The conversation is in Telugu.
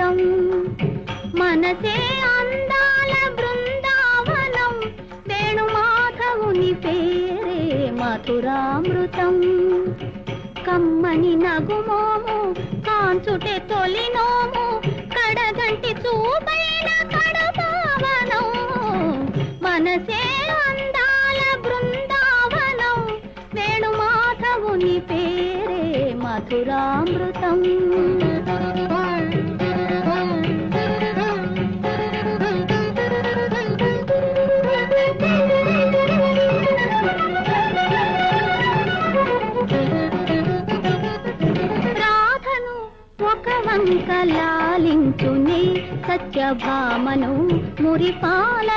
మధురామృతం మనసే అందాల బృందావనం వేణుమాధవుని పేరే మధురామృతం కమ్మని నగుమోము కాంచుటే తొలినోము కడగంటి చూపైన కడపావనం మనసే అందాల బృందావనం వేణుమాధవుని పేరే మధురామృతం రాధను ఒక వంక లాలించునే సత్యభామను మురిపాల